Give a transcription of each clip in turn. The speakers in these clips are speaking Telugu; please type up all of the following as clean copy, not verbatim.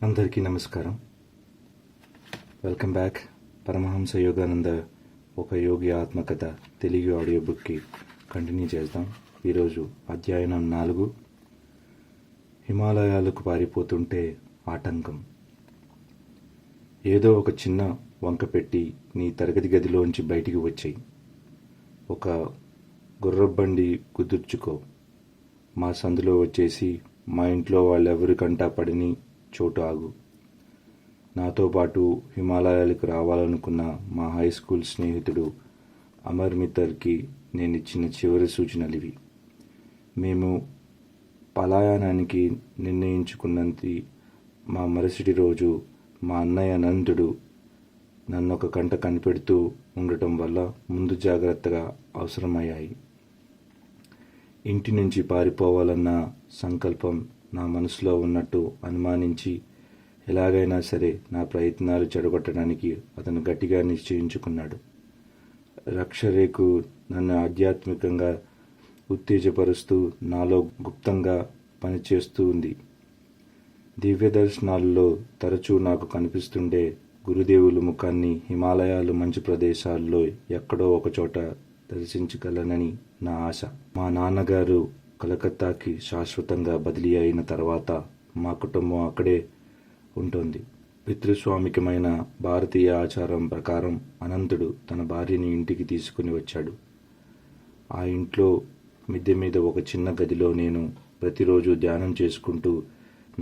అందరికీ నమస్కారం. Welcome back. పరమహంస యోగానంద ఒక యోగి ఆత్మకథ తెలుగు ఆడియో బుక్కి కంటిన్యూ చేద్దాం. ఈరోజు అధ్యాయనం 4. హిమాలయాలకు పారిపోతుంటే ఆటంకం. ఏదో ఒక చిన్న వంక పెట్టి నీ తరగతి గదిలోంచి బయటికి వచ్చాయి. ఒక గుర్రబండి కుదుర్చుకో. మా సందులో వచ్చేసి మా ఇంట్లో వాళ్ళెవరికంటా పడిని చోటు ఆగు. నాతో పాటు హిమాలయాలకు రావాలనుకున్న మా హై స్కూల్ స్నేహితుడు అమర్ మిత్తర్కి నేను ఇచ్చిన చివరి సూచనలివి. మేము పలాయనానికి నిర్ణయించుకున్నది మా మరుసటి రోజు మా అన్నయ్య అనంతుడు నన్నొక కంట కనిపెడుతూ ఉండటం వల్ల ముందు జాగ్రత్తగా అవసరమయ్యాయి. ఇంటి నుంచి పారిపోవాలన్న సంకల్పం నా మనసులో ఉన్నట్టు అనుమానించి ఎలాగైనా సరే నా ప్రయత్నాలు చెడగొట్టడానికి అతను గట్టిగా నిశ్చయించుకున్నాడు. రక్షరేఖు నన్ను ఆధ్యాత్మికంగా ఉత్తేజపరుస్తూ నాలో గుప్తంగా పనిచేస్తూ ఉంది. దివ్య దర్శనాల్లో తరచూ నాకు కనిపిస్తుండే గురుదేవుల ముఖాన్ని హిమాలయాలు మంచు ప్రదేశాల్లో ఎక్కడో ఒకచోట దర్శించగలనని నా ఆశ. మా నాన్నగారు కలకత్తాకి శాశ్వతంగా బదిలీ అయిన తర్వాత మా కుటుంబం అక్కడే ఉంటుంది. పితృస్వామికమైన భారతీయ ఆచారం ప్రకారం అనంతుడు తన భార్యని ఇంటికి తీసుకుని వచ్చాడు. ఆ ఇంట్లో మిద్దె మీద ఒక చిన్న గదిలో నేను ప్రతిరోజు ధ్యానం చేసుకుంటూ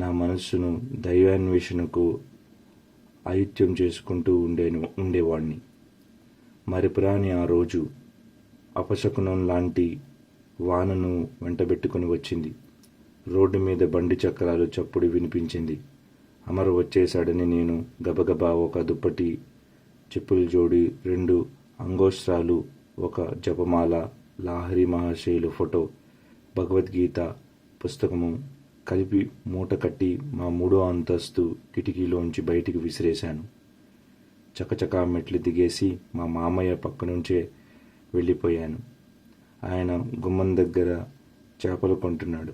నా మనస్సును దైవాన్వేషణకు ఆయుత్యం చేసుకుంటూ ఉండేవాణ్ణి. మరిపురాని ఆ రోజు అపశకునం లాంటి వానను వెంటబెట్టుకుని వచ్చింది. రోడ్డు మీద బండి చక్రాలు చప్పుడు వినిపించింది. అమర్ వచ్చేశాడని నేను గబగబా ఒక దుప్పటి, చెప్పుల జోడి, 2 అంగోస్త్రాలు, ఒక జపమాల, లాహరి మహాశయులు ఫోటో, భగవద్గీత పుస్తకము కలిపి మూట కట్టి మా 3వ అంతస్తు కిటికీలోంచి బయటికి విసిరేశాను. చకచకా మెట్లు దిగేసి మా మామయ్య పక్క నుంచే వెళ్ళిపోయాను. ఆయన గుమ్మం దగ్గర చేపలు కొంటున్నాడు.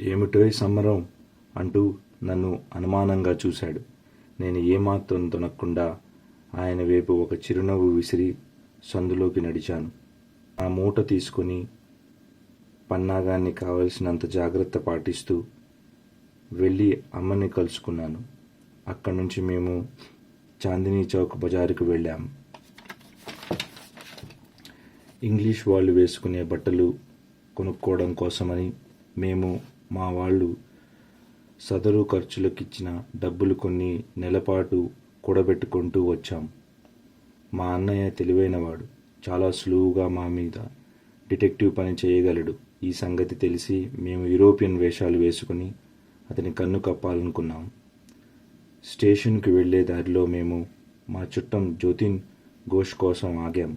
ఏమిటో సంబరం అంటూ నన్ను అనుమానంగా చూశాడు. నేను ఏమాత్రం తొనక్కుండా ఆయన వైపు ఒక చిరునవ్వు విసిరి సందులోకి నడిచాను. ఆ మూట తీసుకుని పన్నాగాన్ని కావలసినంత జాగ్రత్త పాటిస్తూ వెళ్ళి అమ్మని కలుసుకున్నాను. అక్కడి నుంచి మేము చాందినీ చౌక్ బజారుకు వెళ్ళాము. ఇంగ్లీష్ వాళ్ళు వేసుకునే బట్టలు కొనుక్కోవడం కోసమని మేము మా వాళ్ళు సదరు ఖర్చులకిచ్చిన డబ్బులు కొన్ని నెలపాటు కూడబెట్టుకుంటూ వచ్చాం. మా అన్నయ్య తెలివైనవాడు. చాలా సులువుగా మా మీద డిటెక్టివ్ పని చేయగలడు. ఈ సంగతి తెలిసి మేము యూరోపియన్ వేషాలు వేసుకుని అతని కన్ను కప్పాలనుకున్నాం. స్టేషన్కి వెళ్లే దారిలో మేము మా చుట్టం జోతిన్ ఘోష్ కోసం ఆగాం.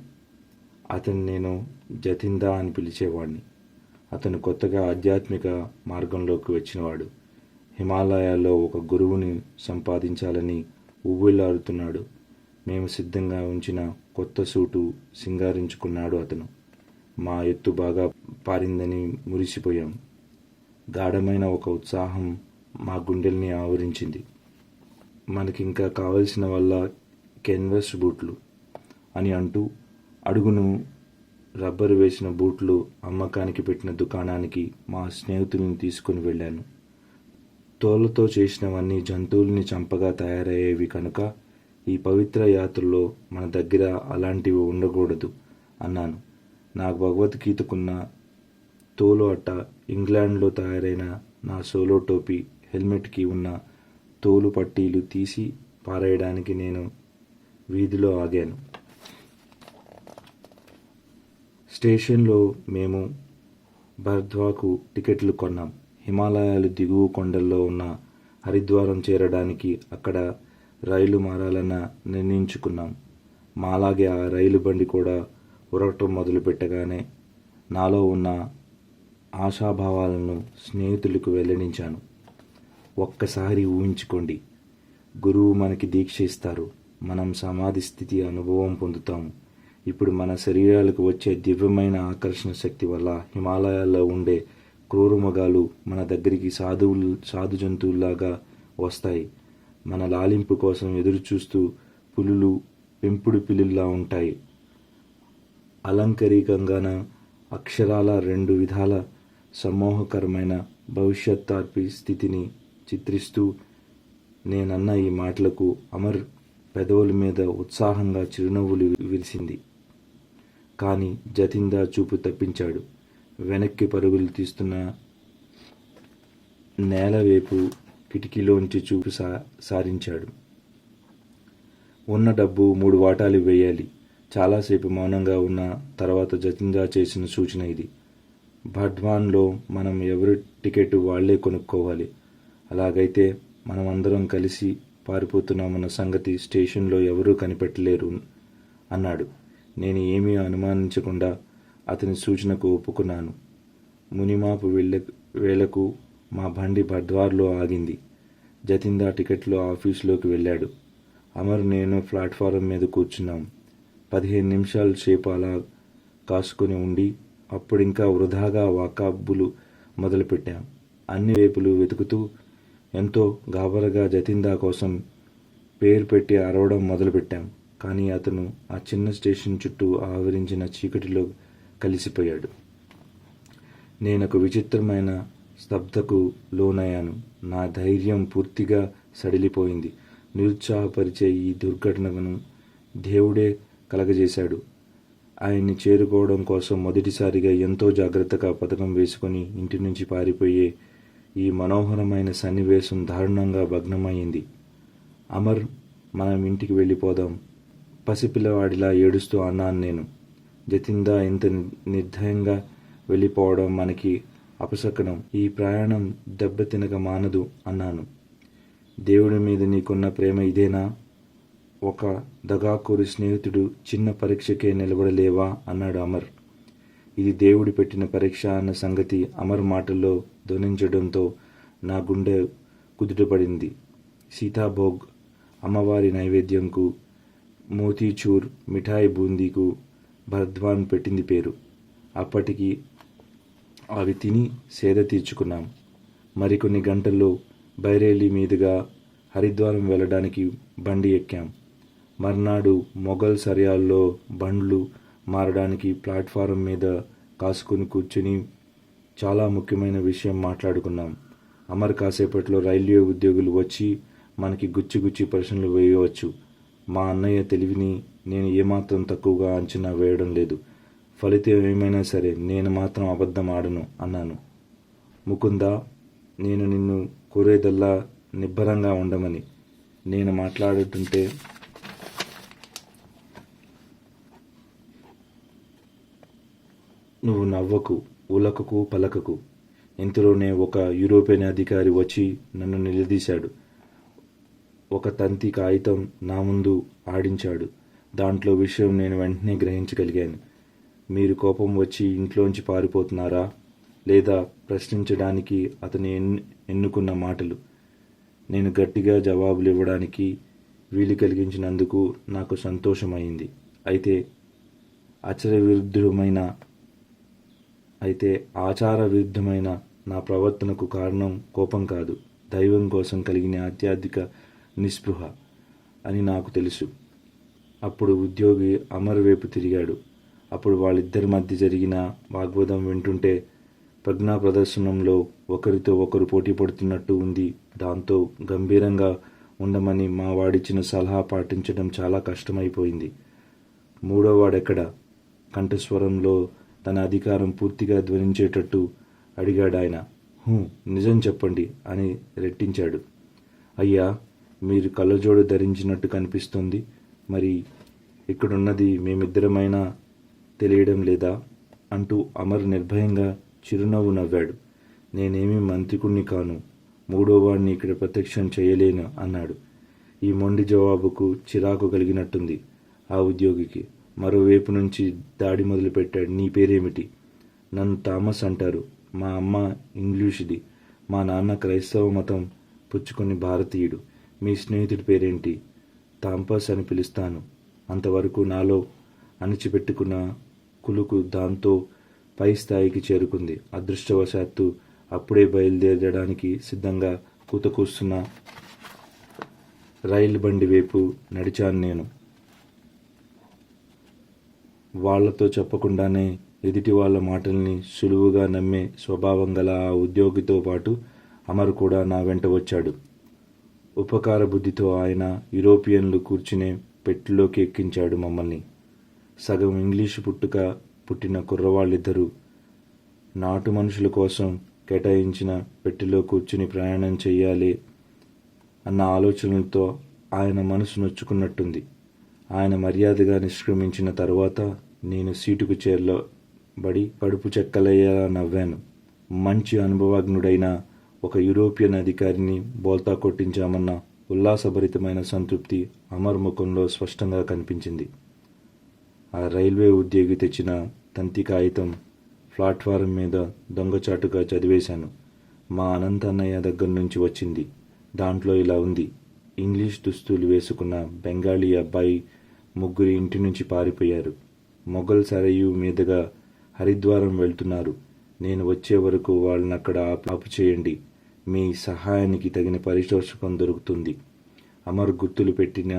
అతను నేను జతిందా అని పిలిచేవాడిని. అతను కొత్తగా ఆధ్యాత్మిక మార్గంలోకి వచ్చినవాడు. హిమాలయాల్లో ఒక గురువుని సంపాదించాలని ఉవ్విళ్ళారుతున్నాడు. మేము సిద్ధంగా ఉంచిన కొత్త సూటు సింగారించుకున్నాడు అతను. మా ఎత్తు బాగా పారిందని మురిసిపోయాం. గాఢమైన ఒక ఉత్సాహం మా గుండెల్ని ఆవరించింది. మనకింకా కావలసిన వల్ల కెన్వస్ బూట్లు అని అంటూ అడుగును రబ్బరు వేసిన బూట్లు అమ్మకానికి పెట్టిన దుకాణానికి మా స్నేహితుల్ని తీసుకుని వెళ్ళాను. తోళ్లతో చేసినవన్నీ జంతువుల్ని చంపగా తయారయ్యేవి కనుక ఈ పవిత్ర యాత్రలో మన దగ్గర అలాంటివి ఉండకూడదు అన్నాను. నాకు భగవద్గీతకున్న తోలు అట్ట, ఇంగ్లాండ్లో తయారైన నా సోలో టోపీ, హెల్మెట్కి ఉన్న తోలు పట్టీలు తీసి పారేయడానికి నేను వీధిలో ఆగాను. స్టేషన్లో మేము బర్ద్వాకు టికెట్లు కొన్నాం. హిమాలయాలు దిగువ కొండల్లో ఉన్న హరిద్వారం చేరడానికి అక్కడ రైలు మారాలన్న నిర్ణయించుకున్నాం. మాలాగే ఆ రైలు బండి కూడా ఉరకటం మొదలుపెట్టగానే నాలో ఉన్న ఆశాభావాలను స్నేహితులకు వెల్లడించాను. ఒక్కసారి ఊహించుకోండి, గురువు మనకి దీక్ష ఇస్తారు, మనం సమాధి స్థితి అనుభవం పొందుతాము. ఇప్పుడు మన శరీరాలకు వచ్చే దివ్యమైన ఆకర్షణ శక్తి వల్ల హిమాలయాల్లో ఉండే క్రూరమృగాలు మన దగ్గరికి సాధు జంతువుల్లాగా వస్తాయి. మన లాలింపు కోసం ఎదురుచూస్తూ పులులు పెంపుడు పిల్లుల్లా ఉంటాయి. అలంకరికంగాన అక్షరాల 2 విధాల సమ్మోహకరమైన భవిష్యత్తార్పి స్థితిని చిత్రిస్తూ నేనన్న ఈ మాటలకు అమర్ పెదవుల మీద ఉత్సాహంగా చిరునవ్వులు విరిసింది. కాని జతిందా చూపు తప్పించాడు. వెనక్కి పరుగులు తీస్తున్న నేలవైపు కిటికీలోంచి చూపు సారించాడు. ఉన్న డబ్బు 3 వాటాలు వేయాలి. చాలాసేపు మౌనంగా ఉన్న తర్వాత జతిందా చేసిన సూచన ఇది. బర్ద్వాన్లో మనం ఎవరి టికెట్ వాళ్లే కొనుక్కోవాలి. అలాగైతే మనం అందరం కలిసి పారిపోతున్నామన్న సంగతి స్టేషన్లో ఎవరూ కనిపెట్టలేరు అన్నాడు. నేను ఏమీ అనుమానించకుండా అతని సూచనకు ఒప్పుకున్నాను. మునిమాపు వేళకు మా బండి బర్ద్వార్లో ఆగింది. జతిందా టికెట్లో ఆఫీసులోకి వెళ్ళాడు. అమర్ నేను ప్లాట్ఫారం మీద కూర్చున్నాం. 15 నిమిషాల సేపు అలా కాసుకొని ఉండి అప్పుడింకా వృధాగా వాకబ్బులు మొదలుపెట్టాం. అన్ని వైపులు వెతుకుతూ ఎంతో గాబరగా జతిందా కోసం పేరు పెట్టి అరవడం మొదలుపెట్టాం. కానీ అతను ఆ చిన్న స్టేషన్ చుట్టూ ఆవరించిన చీకటిలో కలిసిపోయాడు. నేనొక విచిత్రమైన స్తబ్దకు లోనయ్యాను. నా ధైర్యం పూర్తిగా సడిలిపోయింది. నిరుత్సాహపరిచే ఈ దుర్ఘటనను దేవుడే కలగజేశాడు. ఆయన్ని చేరుకోవడం కోసం మొదటిసారిగా ఎంతో జాగ్రత్తగా పథకం వేసుకుని ఇంటి నుంచి పారిపోయే ఈ మనోహరమైన సన్నివేశం దారుణంగా భగ్నమైంది. అమర్, మనం ఇంటికి వెళ్ళిపోదాం, పసిపిల్లవాడిలా ఏడుస్తూ అన్నాను నేను. జతిందా ఇంత నిర్దయంగా వెళ్ళిపోవడం మనకి అపశకనం. ఈ ప్రయాణం దెబ్బతినక మానదు అన్నాను. దేవుడి మీద నీకున్న ప్రేమ ఇదేనా? ఒక దగాకోరి స్నేహితుడు చిన్న పరీక్షకే నిలబడలేవా అన్నాడు అమర్. ఇది దేవుడి పెట్టిన పరీక్ష అన్న సంగతి అమర్ మాటల్లో ధ్వనించడంతో నా గుండె కుదుటపడింది. సీతాభోగ్, అమ్మవారి నైవేద్యంకు, మోతీచూర్ మిఠాయి బూందీకు బర్ద్వాన్ పెట్టింది పేరు. అప్పటికి అవి తిని సేద తీర్చుకున్నాం. మరికొన్ని గంటల్లో బైరేలీ మీదుగా హరిద్వారం వెళ్ళడానికి బండి ఎక్కాం. మర్నాడు మొఘల్ సరియాల్లో బండ్లు మారడానికి ప్లాట్ఫారం మీద కాసుకుని కూర్చుని చాలా ముఖ్యమైన విషయం మాట్లాడుకున్నాం. అమర్ కాసేపట్లో రైల్వే ఉద్యోగులు వచ్చి మనకి గుచ్చి ప్రశ్నలు వేయవచ్చు. మా అన్నయ్య తెలివిని నేను ఏమాత్రం తక్కువగా అంచనా వేయడం లేదు. ఫలితం ఏమైనా సరే నేను మాత్రం అబద్ధం ఆడను అన్నాను. ముకుందా, నేను నిన్ను కోరేదల్లా నిబ్బరంగా ఉండమని. నేను మాట్లాడుతుంటే నువ్వు నవ్వకు, ఉలకకు, పలకకు. ఇంతలోనే ఒక యూరోపియన్ అధికారి వచ్చి నన్ను నిలదీశాడు. ఒక తంతి కాగితం నా ముందు ఆడించాడు. దాంట్లో విషయం నేను వెంటనే గ్రహించగలిగాను. మీరు కోపం వచ్చి ఇంట్లోంచి పారిపోతున్నారా లేదా ప్రశ్నించడానికి అతను ఎన్నుకున్న మాటలు. నేను గట్టిగా జవాబులు ఇవ్వడానికి వీలు కలిగించినందుకు నాకు సంతోషమైంది. అయితే ఆచార విరుద్ధమైన నా ప్రవర్తనకు కారణం కోపం కాదు, దైవం కోసం కలిగిన అత్యధిక నిస్పృహ అని నాకు తెలుసు. అప్పుడు ఉద్యోగి అమర్ వైపు తిరిగాడు. అప్పుడు వాళ్ళిద్దరి మధ్య జరిగిన వాగ్వాదం వింటుంటే ప్రజ్ఞా ప్రదర్శనంలో ఒకరితో ఒకరు పోటీ పడుతున్నట్టు ఉంది. దాంతో గంభీరంగా ఉండమని మా వాడిచ్చిన సలహా పాటించడం చాలా కష్టమైపోయింది. మూడోవాడెక్కడ? కంఠస్వరంలో తన అధికారం పూర్తిగా ధ్వనించేటట్టు అడిగాడాయన. నిజం చెప్పండి అని రెట్టించాడు. అయ్యా, మీరు కళ్ళజోడు ధరించినట్టు కనిపిస్తుంది. మరి ఇక్కడున్నది మేమిద్దరమైనా తెలియడం లేదా అంటూ అమర్ నిర్భయంగా చిరునవ్వు నవ్వాడు. నేనేమీ మంత్రికుణ్ణి కాను, మూడోవాడిని ఇక్కడ ప్రత్యక్షం చేయలేను అన్నాడు. ఈ మొండి జవాబుకు చిరాకు కలిగినట్టుంది ఆ ఉద్యోగికి. మరోవైపు నుంచి దాడి మొదలుపెట్టాడు. నీ పేరేమిటి? నన్ను థామస్ అంటారు. మా అమ్మ ఇంగ్లీషుది. మా నాన్న క్రైస్తవ మతం పుచ్చుకొని భారతీయుడు. మీ స్నేహితుడి పేరేంటి? థాంపస్ అని పిలుస్తాను. అంతవరకు నాలో అణిచిపెట్టుకున్న కులుకు దాంతో పై స్థాయికి చేరుకుంది. అదృష్టవశాత్తు అప్పుడే బయలుదేరడానికి సిద్ధంగా కూతకూస్తున్న రైలు బండి వైపు నడిచాను నేను. వాళ్లతో చెప్పకుండానే ఎదుటి వాళ్ళ మాటల్ని సులువుగా నమ్మే స్వభావం గల ఆ ఉద్యోగితో పాటు అమర్ కూడా నా వెంట వచ్చాడు. ఉపకార బుద్ధితో ఆయన యూరోపియన్లు కూర్చునే పెట్టెలోకి ఎక్కించాడు మమ్మల్ని. సగం ఇంగ్లీషు పుట్టిన కుర్రవాళ్ళిద్దరూ నాటు మనుషుల కోసం కేటాయించిన పెట్టెలో కూర్చుని ప్రయాణం చెయ్యాలి అన్న ఆలోచనలతో ఆయన మనసు నొచ్చుకున్నట్టుంది. ఆయన మర్యాదగా నిష్క్రమించిన తరువాత నేను సీటుకు చేర్లబడి కడుపు చెక్కలయ్యేలా నవ్వాను. మంచి అనుభవజ్ఞుడైన ఒక యూరోపియన్ అధికారిని బోల్తా కొట్టించామన్న ఉల్లాసభరితమైన సంతృప్తి అమర్ ముఖంలో స్పష్టంగా కనిపించింది. ఆ రైల్వే ఉద్యోగి తెచ్చిన తంతి కాగితం ప్లాట్ఫారం మీద దొంగచాటుగా చదివేశాను. మా అనంత అన్నయ్య దగ్గర నుంచి వచ్చింది. దాంట్లో ఇలా ఉంది: ఇంగ్లీష్ దుస్తులు వేసుకున్న బెంగాలీ అబ్బాయి ముగ్గురు ఇంటి నుంచి పారిపోయారు. మొఘల్ సరయు మీదుగా హరిద్వారం వెళ్తున్నారు. నేను వచ్చే వరకు వాళ్ళనక్కడ ఆపు చేయండి. మీ సహాయానికి తగిన పారితోషికం దొరుకుతుంది. అమర్ గుర్తులు పెట్టిన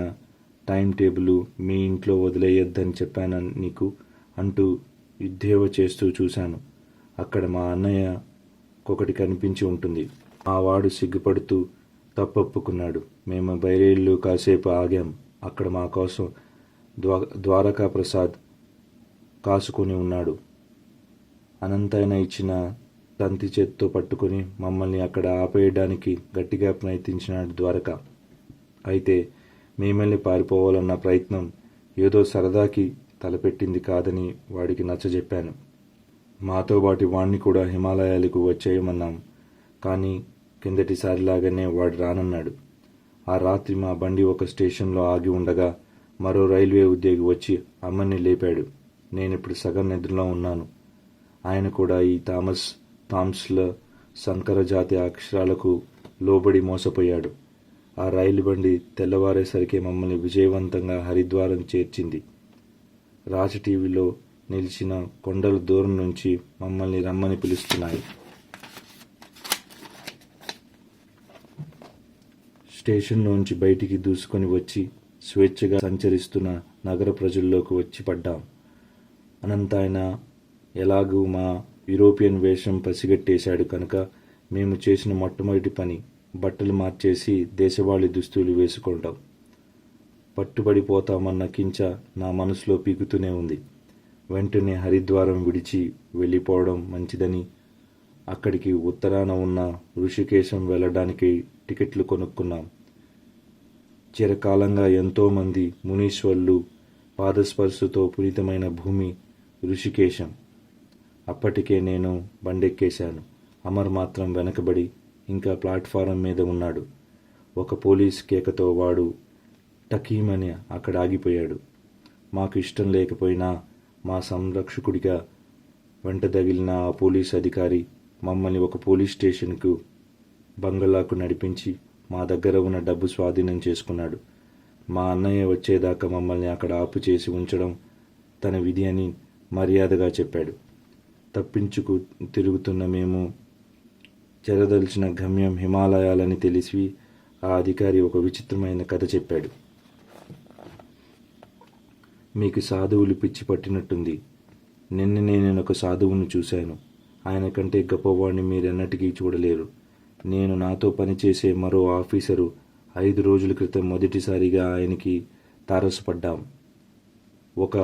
టైం టేబుల్ మీ ఇంట్లో వదిలేయొద్దని చెప్పాను నీకు అంటూ ఎద్దేవా చేస్తూ చూశాను. అక్కడ మా అన్నయ్యకొకటి కనిపించి ఉంటుంది. మా వాడు సిగ్గుపడుతూ తప్పొప్పుకున్నాడు. మేము బైరేళ్ళు కాసేపు ఆగాం. అక్కడ మా కోసం ద్వారకా ప్రసాద్ కాసుకొని ఉన్నాడు. అనంతైన ఇచ్చిన తంతి చేత్తో పట్టుకుని మమ్మల్ని అక్కడ ఆపేయడానికి గట్టిగా ప్రయత్నించినాడు ద్వారక. అయితే మేమల్ని పారిపోవాలన్న ప్రయత్నం ఏదో సరదాకి తలపెట్టింది కాదని వాడికి నచ్చజెప్పాను. మాతో పాటి వాణ్ణి కూడా హిమాలయాలకు వచ్చేయమన్నాం. కానీ కిందటిసారిలాగానే వాడు రానన్నాడు. ఆ రాత్రి మా బండి ఒక స్టేషన్లో ఆగి ఉండగా మరో రైల్వే ఉద్యోగి వచ్చి అమ్మని లేపాడు. నేనిప్పుడు సగం నిద్రలో ఉన్నాను. ఆయన కూడా ఈ థామ్స్ల సంకర జాతి అక్షరాలకు లోబడి మోసపోయాడు. ఆ రైలు బండి తెల్లవారేసరికి మమ్మల్ని విజయవంతంగా హరిద్వారం చేర్చింది. రాజటీవీలో నిలిచిన కొండల దూరం నుంచి మమ్మల్ని రమ్మని పిలుస్తున్నాయి. స్టేషన్లోంచి బయటికి దూసుకొని వచ్చి స్వేచ్ఛగా సంచరిస్తున్న నగర ప్రజల్లోకి వచ్చి పడ్డాం. అనంతాయన ఎలాగూ మా యూరోపియన్ వేషం పసిగట్టేశాడు కనుక మేము చేసిన మొట్టమొదటి పని బట్టలు మార్చేసి దేశవాళీ దుస్తులు వేసుకోవడం. పట్టుబడిపోతామన్న కించ నా మనసులో పీకుతూనే ఉంది. వెంటనే హరిద్వారం విడిచి వెళ్ళిపోవడం మంచిదని అక్కడికి ఉత్తరాన ఉన్న ఋషికేశం వెళ్ళడానికి టికెట్లు కొనుక్కున్నాం. చిరకాలంగా ఎంతోమంది మునీశ్వర్లు పాదస్పర్శతో పునీతమైన భూమి ఋషికేశం. అప్పటికే నేను బండెక్కేశాను. అమర్ మాత్రం వెనకబడి ఇంకా ప్లాట్ఫారం మీద ఉన్నాడు. ఒక పోలీస్ కేకతో వాడు టకీమని అక్కడ ఆగిపోయాడు. మాకు ఇష్టం లేకపోయినా మా సంరక్షకుడిగా వెంట తగిలిన ఆ పోలీస్ అధికారి మమ్మల్ని ఒక పోలీస్ స్టేషన్కు బంగళాకు నడిపించి మా దగ్గర ఉన్న డబ్బు స్వాధీనం చేసుకున్నాడు. మా అన్నయ్య వచ్చేదాకా మమ్మల్ని అక్కడ ఆపు చేసి ఉంచడం తన విధి అని మర్యాదగా చెప్పాడు. తప్పించుకు తిరుగుతున్న మేము చేరదలిచిన గమ్యం హిమాలయాలని తెలిసి ఆ అధికారి ఒక విచిత్రమైన కథ చెప్పాడు. మీకు సాధువులు పిచ్చి పట్టినట్టుంది. నిన్ననే నేను ఒక సాధువును చూశాను. ఆయన కంటే గొప్పవాడిని మీరెన్నటికీ చూడలేరు. నేను నాతో పనిచేసే మరో ఆఫీసరు 5 రోజుల క్రితం మొదటిసారిగా ఆయనకి తారసపడ్డాం. ఒక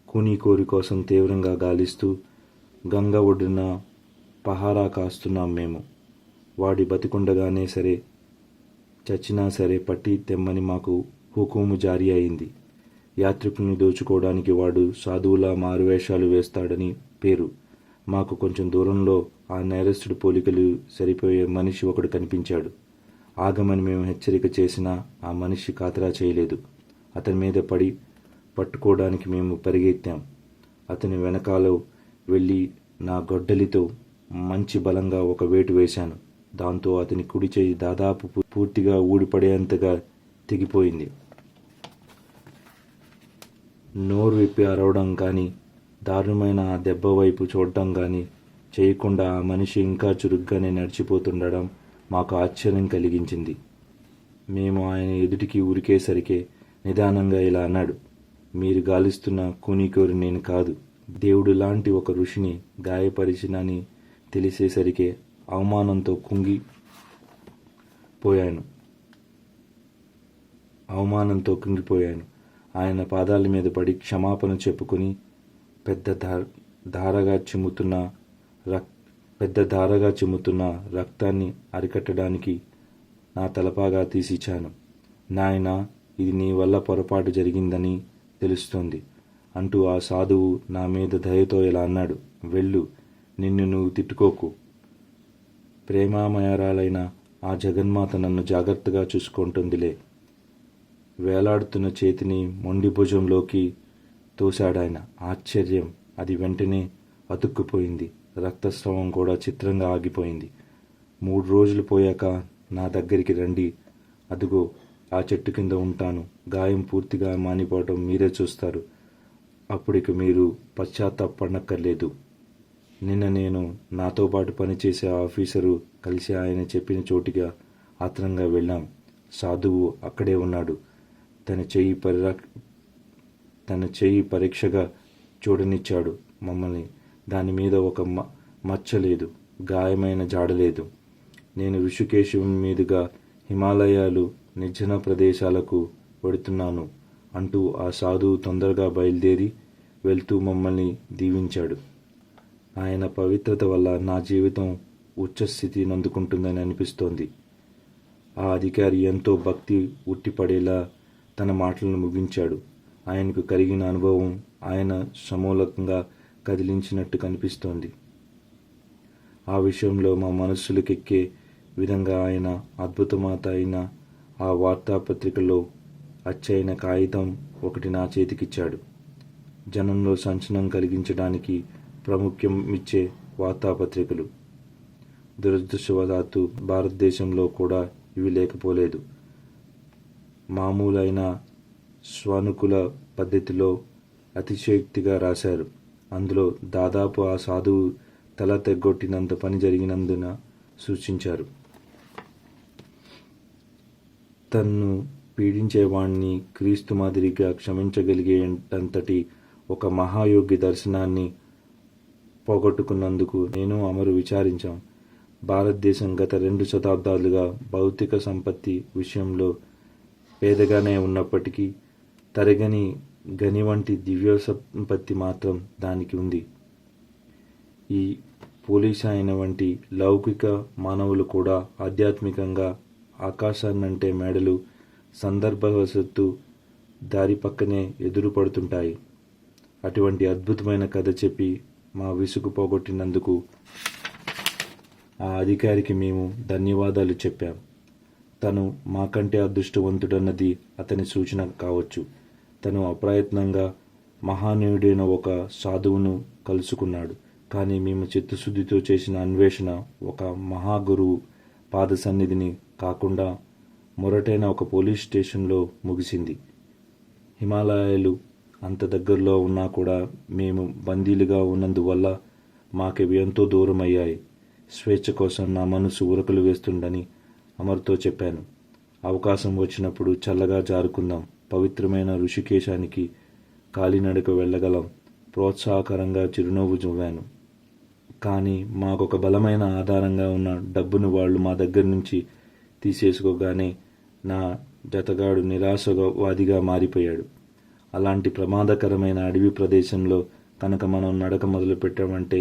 కూనీకోరి కోసం తీవ్రంగా గాలిస్తూ గంగ ఒడ్డున పహారా కాస్తున్నాం మేము. వాడి బతికుండగానే సరే చచ్చినా సరే పట్టి తెమ్మని మాకు హుకుము జారీ అయింది. యాత్రికుల్ని దోచుకోవడానికి వాడు సాధువులా మారువేషాలు వేస్తాడని పేరు. మాకు కొంచెం దూరంలో ఆ నేరస్తుడి పోలికలు సరిపోయే మనిషి ఒకడు కనిపించాడు. ఆగమని మేము హెచ్చరిక చేసినా ఆ మనిషి ఖాతరా చేయలేదు. అతని మీద పడి పట్టుకోవడానికి మేము పరిగెత్తాం. అతని వెనకాల వెళ్ళి నా గొడ్డలితో మంచి బలంగా ఒక వేటు వేశాను. దాంతో అతని కుడి చేయి దాదాపు పూర్తిగా ఊడిపడేంతగా తెగిపోయింది. నోరు విప్పి అరవడం కానీ దారుణమైన ఆ దెబ్బ వైపు చూడటం కానీ చేయకుండా ఆ మనిషి ఇంకా చురుగ్గానే నడిచిపోతుండడం మాకు ఆశ్చర్యం కలిగించింది. మేము ఆయన ఎదుటికి ఉరికేసరికే నిదానంగా ఇలా అన్నాడు. మీరు గాలిస్తున్న కూనికోరు నేను కాదు. దేవుడు లాంటి ఒక ఋషిని గాయపరిచినని తెలిసేసరికే అవమానంతో కుంగిపోయాను. ఆయన పాదాల మీద పడి క్షమాపణ చెప్పుకుని పెద్ద ధారగా చిమ్ముతున్న రక్తాన్ని అరికట్టడానికి నా తలపాగా తీసిచ్చాను. నాయనా, ఇది నీ వల్ల పొరపాటు జరిగిందని తెలుస్తోంది అంటూ ఆ సాధువు నా మీద దయతో ఇలా అన్నాడు. వెళ్ళు, నిన్ను నువ్వు తిట్టుకోకు. ప్రేమామయరాలైన ఆ జగన్మాత నన్ను జాగ్రత్తగా చూసుకుంటుందిలే. వేలాడుతున్న చేతిని మొండి భుజంలోకి తోశాడాయన. ఆశ్చర్యం, అది వెంటనే అతుక్కుపోయింది. రక్తస్రావం కూడా చిత్రంగా ఆగిపోయింది. 3 రోజులు పోయాక నా దగ్గరికి రండి. అదుగో ఆ చెట్టు కింద ఉంటాను. గాయం పూర్తిగా మానిపోవటం మీరే చూస్తారు. అప్పటికి మీరు పశ్చాత్తాపడనక్కర్లేదు. నిన్న నేను నాతో పాటు పనిచేసే ఆఫీసరు కలిసి ఆయన చెప్పిన చోటిగా ఆత్రంగా వెళ్ళాం. సాధువు అక్కడే ఉన్నాడు. తన చెయ్యి పరీక్షగా చూడనిచ్చాడు మమ్మల్ని. దాని మీద ఒక మచ్చ లేదు, గాయమైన జాడలేదు. నేను ఋషికేశం మీదుగా హిమాలయాలు నిర్జన ప్రదేశాలకు వెడుతున్నాను అంటూ ఆ సాధువు తొందరగా బయలుదేరి వెళ్తూ మమ్మల్ని దీవించాడు. ఆయన పవిత్రత వల్ల నా జీవితం ఉచ్చస్థితిని అందుకుంటుందని అనిపిస్తోంది. ఆ అధికారి ఎంతో భక్తి ఉట్టిపడేలా తన మాటలను ముగించాడు. ఆయనకు కలిగిన అనుభవం ఆయన సమూలంగా కదిలించినట్టు కనిపిస్తోంది. ఆ విషయంలో మా మనస్సులకెక్కే విధంగా ఆయన అద్భుతమాత అయిన ఆ వార్తాపత్రికలో అచ్చైన కాగితం ఒకటి నా చేతికిచ్చాడు. జనంలో సంచలనం కలిగించడానికి ప్రాముఖ్యం ఇచ్చే వార్తాపత్రికలు. దురదృష్టవశాత్తు భారతదేశంలో కూడా ఇవి లేకపోలేదు. మామూలైన స్వానుకూల పద్ధతిలో అతిశయోక్తిగా రాశారు. అందులో దాదాపు ఆ సాధువు తల తెగ్గొట్టినంత పని జరిగినందున సూచించారు. తన్ను పీడించేవాణ్ణి క్రీస్తు మాదిరిగా క్షమించగలిగేటంతటి ఒక మహాయోగి దర్శనాన్ని పోగొట్టుకున్నందుకు నేను అమరు విచారించాం. భారతదేశం గత 2 శతాబ్దాలుగా భౌతిక సంపత్తి విషయంలో పేదగానే ఉన్నప్పటికీ తరగని గని వంటి దివ్య సంపత్తి మాత్రం దానికి ఉంది. ఈ పోలీసు ఆయన వంటి లౌకిక మానవులు కూడా ఆధ్యాత్మికంగా ఆకాశాన్నంటే మేడలు సందర్భవశత్తు దారి పక్కనే ఎదురుపడుతుంటాయి. అటువంటి అద్భుతమైన కథ చెప్పి మా విసుగు పోగొట్టినందుకు ఆ అధికారికి మేము ధన్యవాదాలు చెప్పాం. తను మాకంటే అదృష్టవంతుడన్నది అతని సూచన కావచ్చు. తను అప్రయత్నంగా మహానీయుడైన ఒక సాధువును కలుసుకున్నాడు. కానీ మేము చిత్తశుద్ధితో చేసిన అన్వేషణ ఒక మహాగురువు పాద సన్నిధిని కాకుండా మొరటైన ఒక పోలీస్ స్టేషన్లో ముగిసింది. హిమాలయాలు అంత దగ్గరలో ఉన్నా కూడా మేము బందీలుగా ఉన్నందువల్ల మాకవి ఎంతో దూరం అయ్యాయి. స్వేచ్ఛ కోసం నా మనసు ఉరకలు వేస్తుందని అమర్తో చెప్పాను. అవకాశం వచ్చినప్పుడు చల్లగా జారుకుందాం. పవిత్రమైన ఋషికేశానికి కాలినడక వెళ్ళగలం. ప్రోత్సాహకరంగా చిరునవ్వు చూపాను. కానీ మాకొక బలమైన ఆధారంగా ఉన్న డబ్బును వాళ్ళు మా దగ్గర నుంచి తీసేసుకోగానే నా జతగాడు నిరాశవాదిగా మారిపోయాడు. అలాంటి ప్రమాదకరమైన అడవి ప్రదేశంలో కనుక మనం నడక మొదలు పెట్టామంటే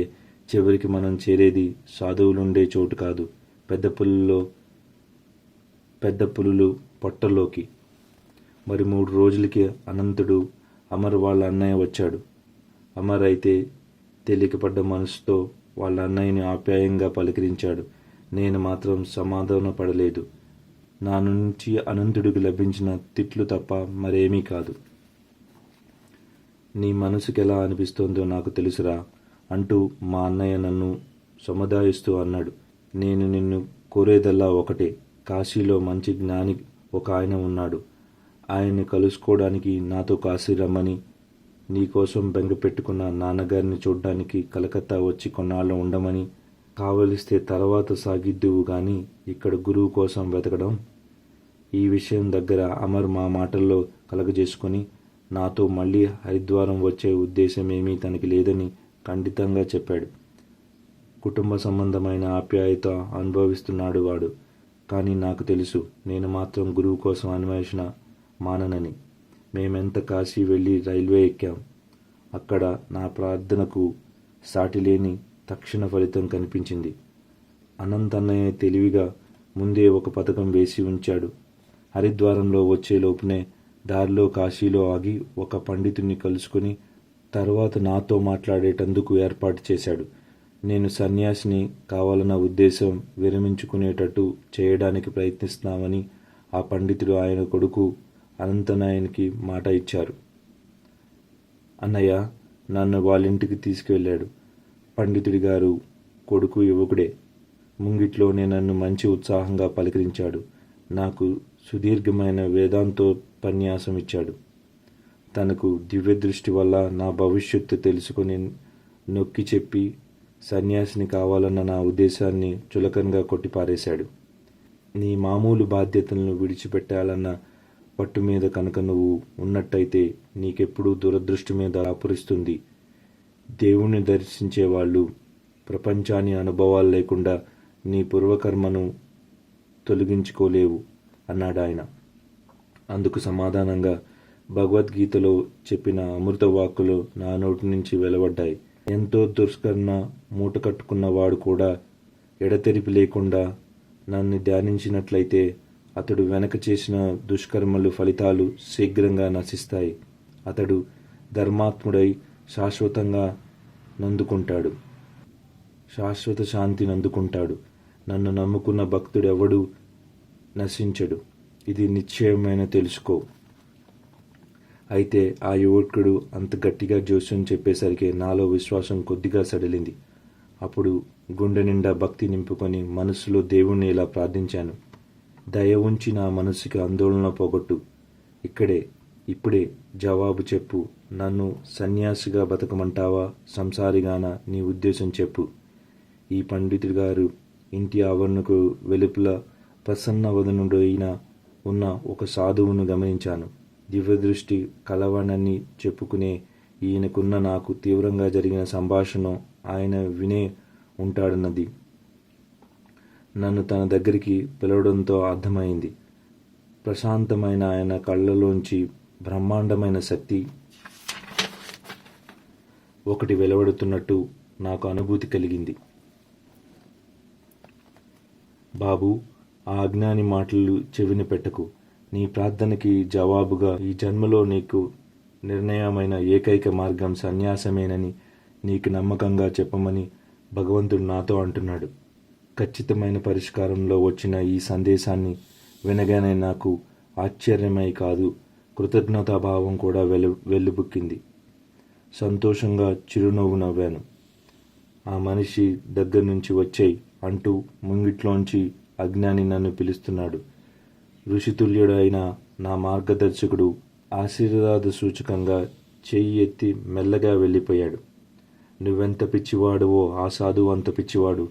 చివరికి మనం చేరేది సాధువులుండే చోటు కాదు, పెద్ద పులులు పొట్టలోకి. మరి 3 రోజులకి అనంతుడు అమర్ వాళ్ళ అన్నయ్య వచ్చాడు. అమర్ అయితే తేలికపడ్డ మనసుతో వాళ్ళ అన్నయ్యని ఆప్యాయంగా పలకరించాడు. నేను మాత్రం సమాధాన పడలేదు. నా నుంచి అనంతుడికి లభించిన తిట్లు తప్ప మరేమీ కాదు. నీ మనసుకెలా అనిపిస్తోందో నాకు తెలుసురా అంటూ మా అన్నయ్య నన్ను సముదాయిస్తూ అన్నాడు. నేను నిన్ను కోరేదల్లా ఒకటే. కాశీలో మంచి జ్ఞాని ఒక ఆయన ఉన్నాడు. ఆయన్ని కలుసుకోవడానికి నాతో కాశీ రమ్మని, నీకోసం బెంగ పెట్టుకున్న నాన్నగారిని చూడ్డానికి కలకత్తా వచ్చి కొన్నాళ్ళు ఉండమని, కావలిస్తే తర్వాత సాగిద్దువు గాని ఇక్కడ గురువు కోసం వెతకడం ఈ విషయం దగ్గర అమర్ మా మాటల్లో కలగజేసుకొని నాతో మళ్ళీ హరిద్వారం వచ్చే ఉద్దేశమేమీ తనకి లేదని ఖండితంగా చెప్పాడు. కుటుంబ సంబంధమైన ఆప్యాయత అనుభవిస్తున్నాడు వాడు. కానీ నాకు తెలుసు, నేను మాత్రం గురువు కోసం అన్వేషణ మాననని. మేమెంత కాశీ వెళ్ళి రైల్వే ఎక్కాం. అక్కడ నా ప్రార్థనకు సాటిలేని తక్షణ ఫలితం కనిపించింది. అనంతన్నయ్య తెలివిగా ముందే ఒక పథకం వేసి ఉంచాడు. హరిద్వారంలో వచ్చేలోపునే దారిలో కాశీలో ఆగి ఒక పండితుని కలుసుకుని తర్వాత నాతో మాట్లాడేటందుకు ఏర్పాటు చేశాడు. నేను సన్యాసిని కావాలన్న ఉద్దేశం విరమించుకునేటట్టు చేయడానికి ప్రయత్నిస్తున్నామని ఆ పండితుడు ఆయన కొడుకు అనంతనాయనికి మాట ఇచ్చారు. అన్నయ్య నన్ను వాళ్ళింటికి తీసుకువెళ్ళాడు. పండితుడి గారు కొడుకు యువకుడే. ముంగిట్లోనే నన్ను మంచి ఉత్సాహంగా పలకరించాడు. నాకు సుదీర్ఘమైన వేదాంతోపన్యాసం ఇచ్చాడు. తనకు దివ్యదృష్టి వల్ల నా భవిష్యత్తు తెలుసుకుని నొక్కి చెప్పి సన్యాసిని కావాలన్న నా ఉద్దేశాన్ని చులకనగా కొట్టిపారేశాడు. నీ మామూలు బాధ్యతలను విడిచిపెట్టాలన్న పట్టు మీద కనుక నువ్వు ఉన్నట్టయితే నీకెప్పుడూ దురదృష్టి మీద ఆపురిస్తుంది. దేవుణ్ణి దర్శించేవాళ్ళు ప్రపంచాన్ని అనుభవాలు లేకుండా నీ పూర్వకర్మను తొలగించుకోలేవు అన్నాడు ఆయన. అందుకు సమాధానంగా భగవద్గీతలో చెప్పిన అమృత వాక్కులు నా నోటి నుంచి వెలువడ్డాయి. ఎంతో దుష్కర్ణ మూట కట్టుకున్నవాడు కూడా ఎడతెరిపి లేకుండా నన్ను ధ్యానించినట్లయితే అతడు వెనక చేసిన దుష్కర్మలు ఫలితాలు శీఘ్రంగా నశిస్తాయి. అతడు ధర్మాత్ముడై శాశ్వతంగా నందుకుంటాడు, శాశ్వత శాంతిని అందుకుంటాడు. నన్ను నమ్ముకున్న భక్తుడెవడూ నశించడు. ఇది నిశ్చయమైన తెలుసుకో. అయితే ఆ యువకుడు అంత గట్టిగా జోస్యం చెప్పేసరికి నాలో విశ్వాసం కొద్దిగా సడలింది. అప్పుడు గుండె నిండా భక్తి నింపుకొని మనసులో దేవుణ్ణి ఇలా ప్రార్థించాను. దయ ఉంచి నా మనసుకి ఆందోళన పోగొట్టు. ఇప్పుడే జవాబు చెప్పు. నన్ను సన్యాసిగా బతకమంటావా, సంసారిగానా? నీ ఉద్దేశం చెప్పు. ఈ పండితుడి గారు ఇంటి ఆవరణకు వెలుపల ప్రసన్న వదనుడైన ఉన్న ఒక సాధువును గమనించాను. దివ్యదృష్టి కలవనని చెప్పుకునే ఈయనకున్న నాకు తీవ్రంగా జరిగిన సంభాషణ ఆయన వినే ఉంటాడన్నది నన్ను తన దగ్గరికి పిలవడంతో అర్థమైంది. ప్రశాంతమైన ఆయన కళ్ళలోంచి బ్రహ్మాండమైన శక్తి ఒకటి వెలువడుతున్నట్టు నాకు అనుభూతి కలిగింది. బాబు, ఆ అజ్ఞాని మాటలు చెవిని పెట్టకు. నీ ప్రార్థనకి జవాబుగా ఈ జన్మలో నీకు నిర్ణయమైన ఏకైక మార్గం సన్యాసమేనని నీకు నమ్మకంగా చెప్పమని భగవంతుడు నాతో అంటున్నాడు. ఖచ్చితమైన పరిష్కారంలో వచ్చిన ఈ సందేశాన్ని వినగానే నాకు ఆశ్చర్యమై కాదు, కృతజ్ఞతాభావం కూడా వెల్లుబుక్కింది. సంతోషంగా చిరునవ్వు నవ్వాను. ఆ మనిషి దగ్గర నుంచి వచ్చేయ్ అంటూ ముంగిట్లోంచి అజ్ఞాని నన్ను పిలుస్తున్నాడు. ఋషితుల్యుడైన నా మార్గదర్శకుడు ఆశీర్వాద సూచకంగా చెయ్యి ఎత్తి మెల్లగా వెళ్ళిపోయాడు. నువ్వెంత పిచ్చివాడువో ఆ సాధువు అంత పిచ్చివాడు.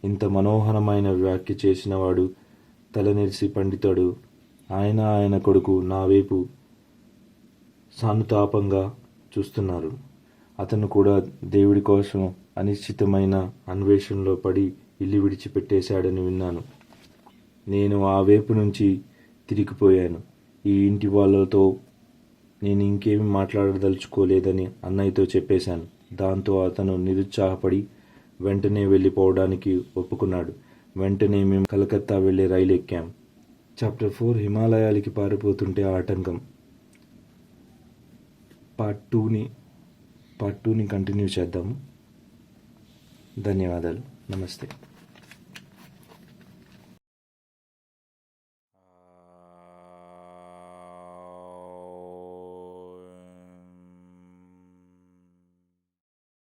ఇంత మనోహరమైన వ్యాఖ్య చేసినవాడు తలనిరిసి పండితుడు ఆయన కొడుకు నా వైపు సానుతాపంగా చూస్తున్నారు. అతను కూడా దేవుడి కోసం అనిశ్చితమైన అన్వేషణలో పడి ఇల్లు విడిచిపెట్టేశాడని విన్నాను. నేను ఆ వైపు నుంచి తిరిగిపోయాను. ఈ ఇంటి వాళ్ళతో నేను ఇంకేమి మాట్లాడదలుచుకోలేదని అన్నయ్యతో చెప్పేశాను. దాంతో అతను నిరుత్సాహపడి వెంటనే వెళ్ళిపోవడానికి ఒప్పుకున్నాడు. వెంటనే మేము కలకత్తా వెళ్ళే రైలు ఎక్కాం. చాప్టర్ 4 హిమాలయాలకి పారిపోతుంటే ఆటంకం. పార్ట్ టూని కంటిన్యూ చేద్దాము. ధన్యవాదాలు. నమస్తే.